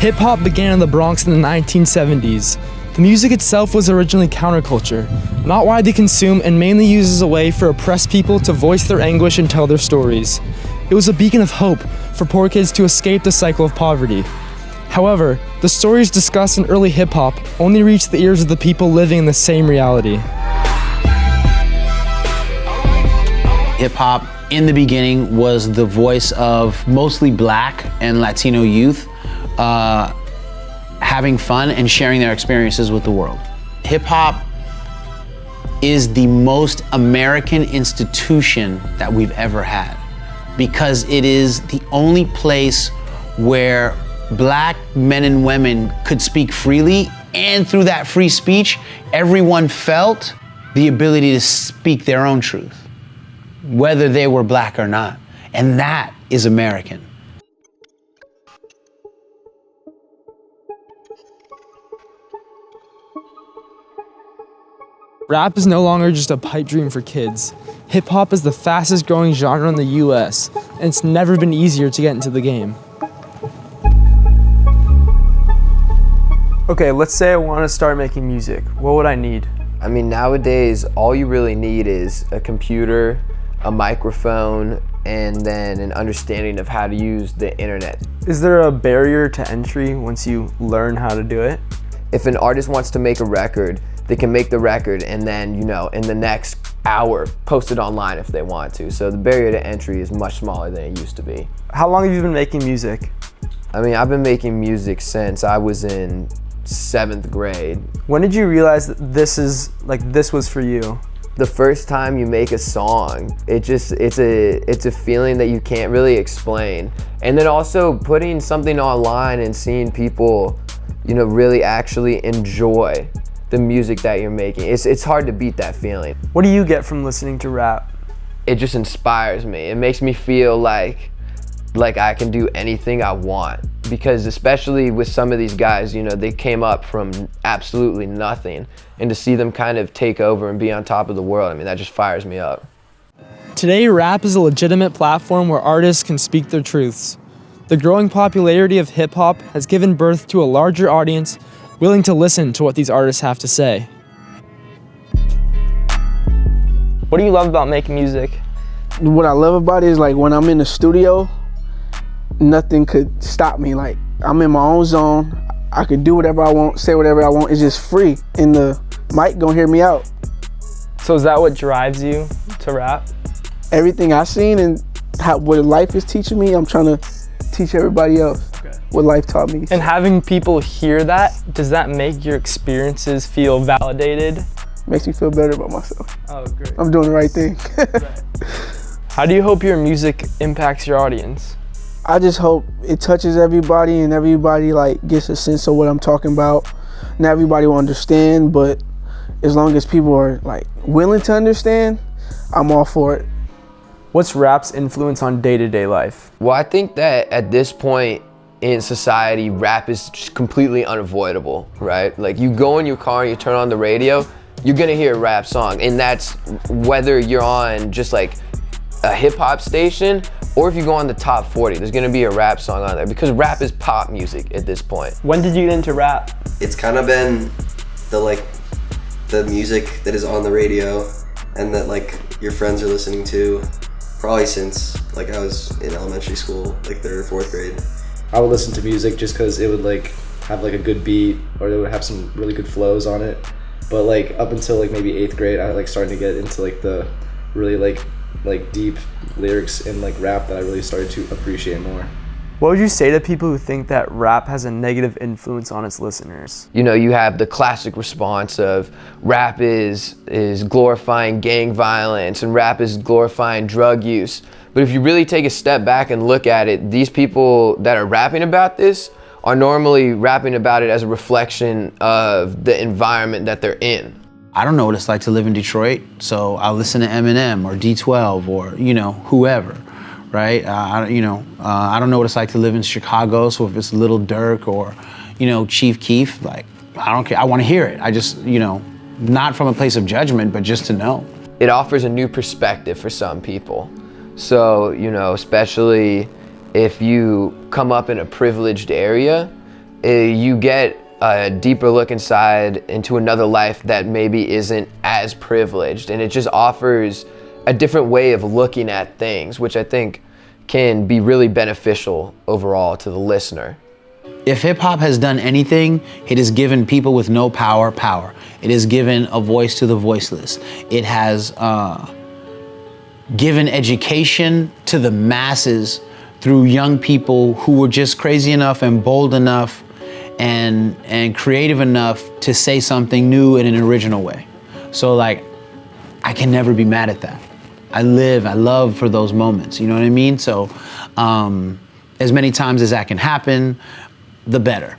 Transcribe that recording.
Hip-hop began in the Bronx in the 1970s. The music itself was originally counterculture, not widely consumed and mainly used as a way for oppressed people to voice their anguish and tell their stories. It was a beacon of hope for poor kids to escape the cycle of poverty. However, the stories discussed in early hip-hop only reached the ears of the people living in the same reality. Hip-hop in the beginning was the voice of mostly Black and Latino youth having fun and sharing their experiences with the world. Hip-hop is the most American institution that we've ever had because it is the only place where Black men and women could speak freely, and through that free speech, everyone felt the ability to speak their own truth, whether they were Black or not. And that is American. Rap is no longer just a pipe dream for kids. Hip-hop is the fastest growing genre in the US, and it's never been easier to get into the game. Okay, let's say I want to start making music. What would I need? I mean, nowadays, all you really need is a computer, a microphone, and then an understanding of how to use the internet. Is there a barrier to entry once you learn how to do it? If an artist wants to make a record, they can make the record and then, in the next hour, post it online if they want to. So the barrier to entry is much smaller than it used to be. How long have you been making music? I mean, I've been making music since I was in 7th grade. When did you realize that this was for you? The first time you make a song, it's a feeling that you can't really explain. And then also putting something online and seeing people, really actually enjoy the music that you're making. It's hard to beat that feeling. What do you get from listening to rap? It just inspires me. It makes me feel like I can do anything I want. Because especially with some of these guys, they came up from absolutely nothing. And to see them kind of take over and be on top of the world, I mean, that just fires me up. Today, rap is a legitimate platform where artists can speak their truths. The growing popularity of hip-hop has given birth to a larger audience willing to listen to what these artists have to say. What do you love about making music? What I love about it is when I'm in the studio, nothing could stop me. I'm in my own zone. I could do whatever I want, say whatever I want. It's just free, and the mic gonna hear me out. So is that what drives you to rap? Everything I've seen and what life is teaching me, I'm trying to teach everybody else what life taught me. And having people hear that, does that make your experiences feel validated? Makes me feel better about myself. Oh, great. I'm doing the right thing. Right. How do you hope your music impacts your audience? I just hope it touches everybody and everybody gets a sense of what I'm talking about. Not everybody will understand, but as long as people are willing to understand, I'm all for it. What's rap's influence on day-to-day life? Well, I think that at this point in society, rap is just completely unavoidable, right? You go in your car and you turn on the radio, you're gonna hear a rap song, and that's whether you're on just a hip-hop station or if you go on the top 40, there's gonna be a rap song on there because rap is pop music at this point. When did you get into rap? It's kind of been the music that is on the radio and that your friends are listening to probably since I was in elementary school, 3rd or 4th grade. I would listen to music just because it would have a good beat or it would have some really good flows on it. But up until maybe 8th grade, I started to get into the really deep lyrics and rap that I really started to appreciate more. What would you say to people who think that rap has a negative influence on its listeners? You have the classic response of rap is glorifying gang violence and rap is glorifying drug use. But if you really take a step back and look at it, these people that are rapping about this are normally rapping about it as a reflection of the environment that they're in. I don't know what it's like to live in Detroit, so I listen to Eminem or D12 or, whoever, right? I don't know what it's like to live in Chicago, so if it's Lil Durk or, Chief Keef, I don't care. I want to hear it. I just, not from a place of judgment, but just to know. It offers a new perspective for some people. So, especially if you come up in a privileged area, you get a deeper look inside into another life that maybe isn't as privileged, and it just offers a different way of looking at things, which I think can be really beneficial overall to the listener. If hip hop has done anything, it has given people with no power power. It has given a voice to the voiceless. It has given education to the masses through young people who were just crazy enough and bold enough and creative enough to say something new in an original way. So like, I can never be mad at that. I love for those moments, you know what I mean? So as many times as that can happen, the better.